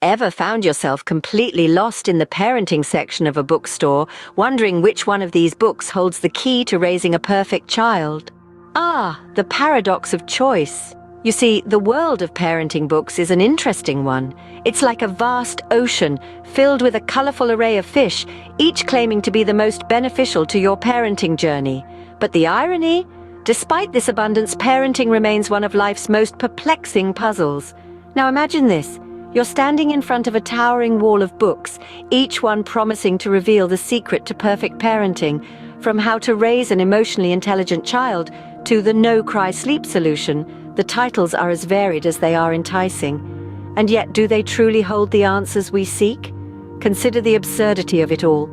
Ever found yourself completely lost in the parenting section of a bookstore, wondering which one of these books holds the key to raising a perfect child? Ah, the paradox of choice. You see, the world of parenting books is an interesting one. It's like a vast ocean filled with a colorful array of fish, each claiming to be the most beneficial to your parenting journey. But the irony? Despite this abundance, parenting remains one of life's most perplexing puzzles. Now imagine this. You're standing in front of a towering wall of books, each one promising to reveal the secret to perfect parenting, from how to raise an emotionally intelligent child to the no-cry sleep solution. The titles are as varied as they are enticing. And yet, do they truly hold the answers we seek? Consider the absurdity of it all.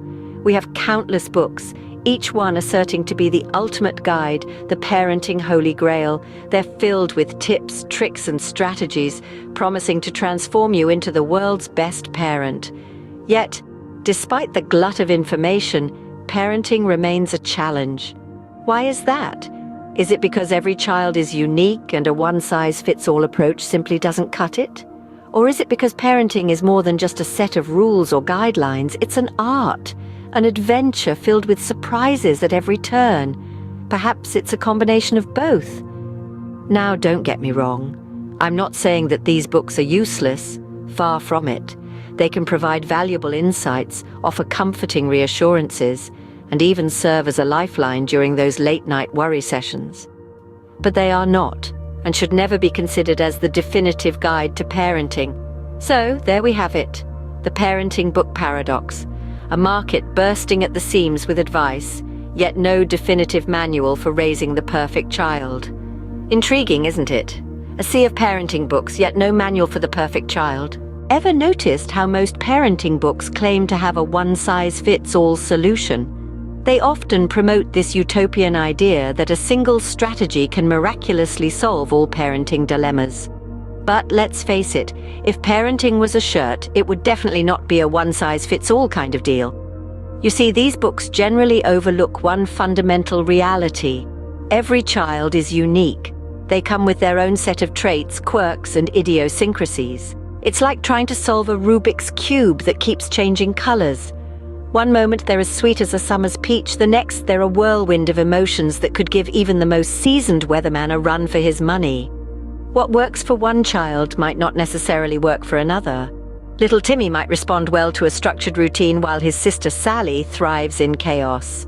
We have countless books, each one asserting to be the ultimate guide, the parenting holy grail. They're filled with tips, tricks, and strategies, promising to transform you into the world's best parent. Yet, despite the glut of information, parenting remains a challenge. Why is that? Is it because every child is unique and a one-size-fits-all approach simply doesn't cut it? Or is it because parenting is more than just a set of rules or guidelines? It's an art, an adventure filled with surprises at every turn. Perhaps it's a combination of both. Now, don't get me wrong. I'm not saying that these books are useless. Far from it. They can provide valuable insights, offer comforting reassurances, and even serve as a lifeline during those late-night worry sessions. But they are not, and should never be considered as the definitive guide to parenting. So, there we have it, the parenting book paradox, a market bursting at the seams with advice, yet no definitive manual for raising the perfect child. Intriguing, isn't it? A sea of parenting books, yet no manual for the perfect child. Ever noticed how most parenting books claim to have a one-size-fits-all solution? They often promote this utopian idea that a single strategy can miraculously solve all parenting dilemmas. But let's face it, if parenting was a shirt, it would definitely not be a one-size-fits-all kind of deal. You see, these books generally overlook one fundamental reality. Every child is unique. They come with their own set of traits, quirks, and idiosyncrasies. It's like trying to solve a Rubik's Cube that keeps changing colors. One moment they're as sweet as a summer's peach, the next they're a whirlwind of emotions that could give even the most seasoned weatherman a run for his money. What works for one child might not necessarily work for another. Little Timmy might respond well to a structured routine while his sister Sally thrives in chaos.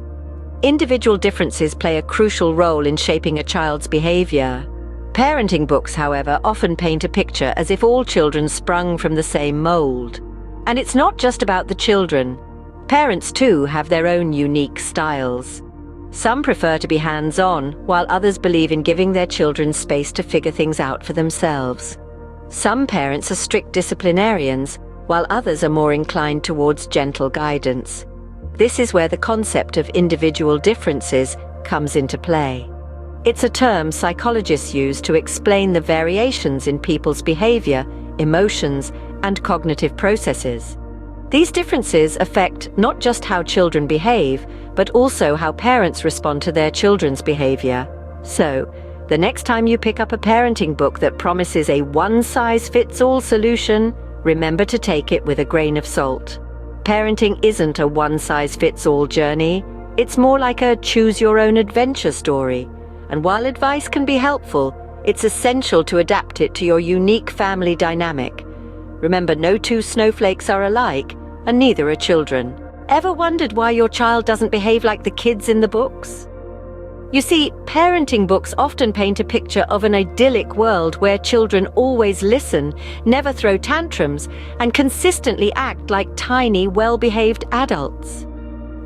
Individual differences play a crucial role in shaping a child's behavior. Parenting books, however, often paint a picture as if all children sprung from the same mold. And it's not just about the children. Parents, too, have their own unique styles. Some prefer to be hands-on, while others believe in giving their children space to figure things out for themselves. Some parents are strict disciplinarians, while others are more inclined towards gentle guidance. This is where the concept of individual differences comes into play. It's a term psychologists use to explain the variations in people's behavior, emotions, and cognitive processes. These differences affect not just how children behave, but also how parents respond to their children's behavior. So, the next time you pick up a parenting book that promises a one-size-fits-all solution, remember to take it with a grain of salt. Parenting isn't a one-size-fits-all journey. It's more like a choose-your-own-adventure story. And while advice can be helpful, it's essential to adapt it to your unique family dynamic. Remember, no two snowflakes are alike, and neither are children. Ever wondered why your child doesn't behave like the kids in the books? You see, parenting books often paint a picture of an idyllic world where children always listen, never throw tantrums, and consistently act like tiny, well-behaved adults.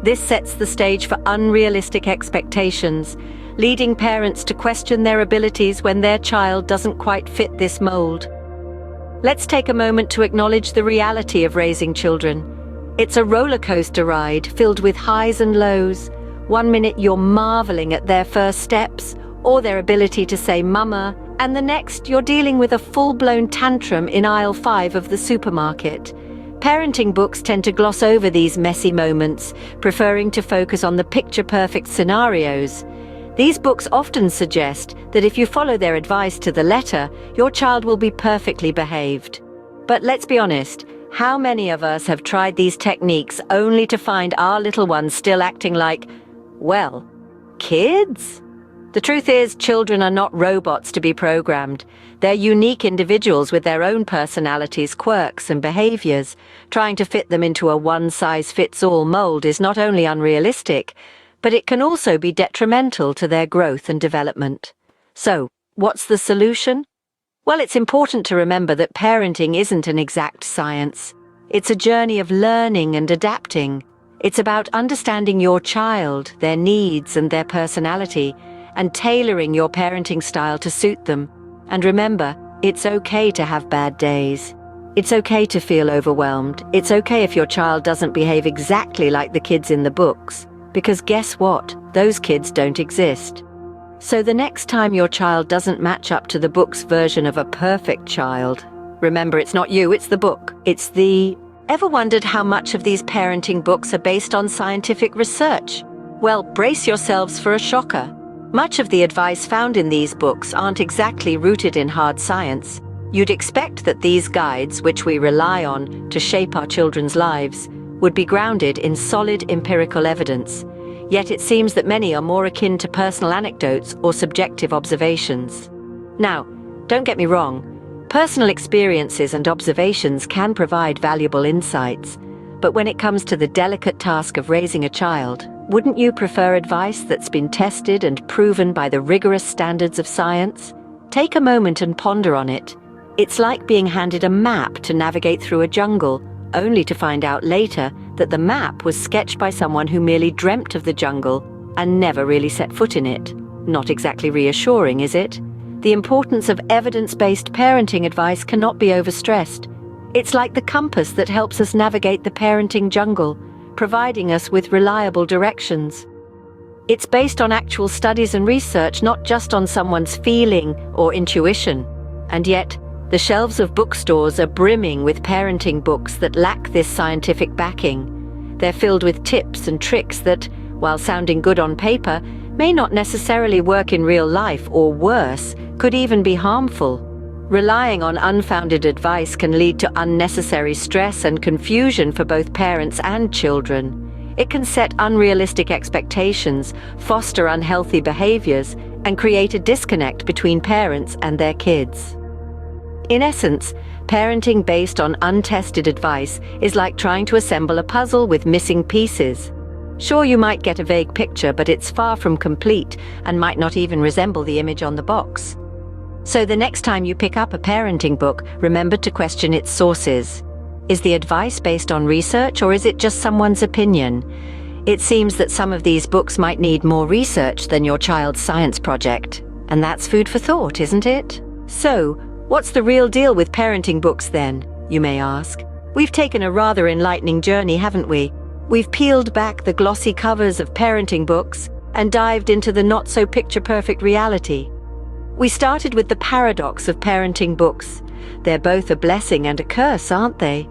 This sets the stage for unrealistic expectations, leading parents to question their abilities when their child doesn't quite fit this mold. Let's take a moment to acknowledge the reality of raising children. It's a roller coaster ride filled with highs and lows. One minute you're marveling at their first steps or their ability to say mama, and the next you're dealing with a full-blown tantrum in aisle 5 of the supermarket. Parenting books tend to gloss over these messy moments, preferring to focus on the picture-perfect scenarios. These books often suggest that if you follow their advice to the letter, your child will be perfectly behaved. But let's be honest, how many of us have tried these techniques only to find our little ones still acting like, well, kids? The truth is, children are not robots to be programmed. They're unique individuals with their own personalities, quirks, and behaviors. Trying to fit them into a one-size-fits-all mold is not only unrealistic, but it can also be detrimental to their growth and development. So, what's the solution? Well, it's important to remember that parenting isn't an exact science. It's a journey of learning and adapting. It's about understanding your child, their needs, and their personality, and tailoring your parenting style to suit them. And remember, it's okay to have bad days. It's okay to feel overwhelmed. It's okay if your child doesn't behave exactly like the kids in the books, because guess what? Those kids don't exist. So the next time your child doesn't match up to the book's version of a perfect child, remember, it's not you, it's the book. Ever wondered how much of these parenting books are based on scientific research? Well, brace yourselves for a shocker. Much of the advice found in these books aren't exactly rooted in hard science. You'd expect that these guides, which we rely on to shape our children's lives, would be grounded in solid empirical evidence. Yet it seems that many are more akin to personal anecdotes or subjective observations. Now, don't get me wrong, personal experiences and observations can provide valuable insights. But when it comes to the delicate task of raising a child, wouldn't you prefer advice that's been tested and proven by the rigorous standards of science? Take a moment and ponder on it. It's like being handed a map to navigate through a jungle, only to find out later that the map was sketched by someone who merely dreamt of the jungle and never really set foot in it. Not exactly reassuring, is it? The importance of evidence-based parenting advice cannot be overstressed. It's like the compass that helps us navigate the parenting jungle, providing us with reliable directions. It's based on actual studies and research, not just on someone's feeling or intuition. And yet, the shelves of bookstores are brimming with parenting books that lack this scientific backing. They're filled with tips and tricks that, while sounding good on paper, may not necessarily work in real life, or worse, could even be harmful. Relying on unfounded advice can lead to unnecessary stress and confusion for both parents and children. It can set unrealistic expectations, foster unhealthy behaviors, and create a disconnect between parents and their kids. In essence, parenting based on untested advice is like trying to assemble a puzzle with missing pieces. Sure, you might get a vague picture, but it's far from complete and might not even resemble the image on the box. So the next time you pick up a parenting book, remember to question its sources. Is the advice based on research, or is it just someone's opinion? It seems that some of these books might need more research than your child's science project. And that's food for thought, isn't it? So, what's the real deal with parenting books then, you may ask? We've taken a rather enlightening journey, haven't we? We've peeled back the glossy covers of parenting books and dived into the not-so-picture-perfect reality. We started with the paradox of parenting books. They're both a blessing and a curse, aren't they?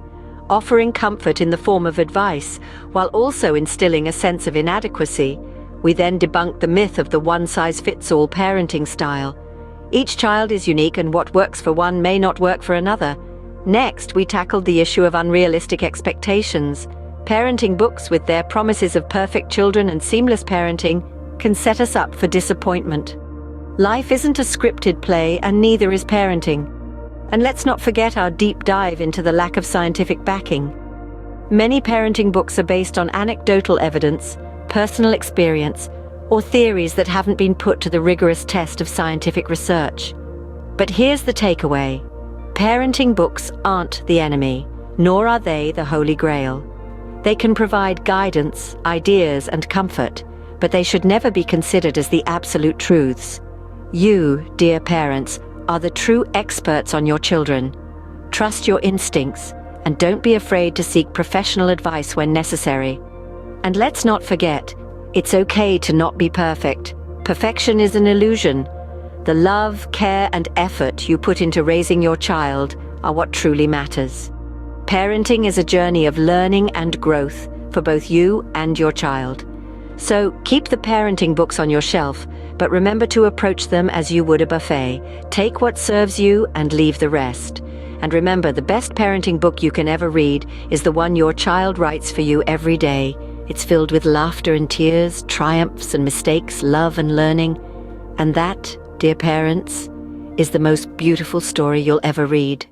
Offering comfort in the form of advice, while also instilling a sense of inadequacy. We then debunked the myth of the one-size-fits-all parenting style. Each child is unique, and what works for one may not work for another. Next, we tackled the issue of unrealistic expectations. Parenting books, with their promises of perfect children and seamless parenting, can set us up for disappointment. Life isn't a scripted play, and neither is parenting. And let's not forget our deep dive into the lack of scientific backing. Many parenting books are based on anecdotal evidence, personal experience, or theories that haven't been put to the rigorous test of scientific research. But here's the takeaway. Parenting books aren't the enemy, nor are they the Holy Grail. They can provide guidance, ideas, and comfort, but they should never be considered as the absolute truths. You, dear parents, are the true experts on your children. Trust your instincts, and don't be afraid to seek professional advice when necessary. And let's not forget, it's okay to not be perfect. Perfection is an illusion. The love, care, and effort you put into raising your child are what truly matters. Parenting is a journey of learning and growth for both you and your child. So keep the parenting books on your shelf, but remember to approach them as you would a buffet. Take what serves you and leave the rest. And remember, the best parenting book you can ever read is the one your child writes for you every day. It's filled with laughter and tears, triumphs and mistakes, love and learning. And that, dear parents, is the most beautiful story you'll ever read.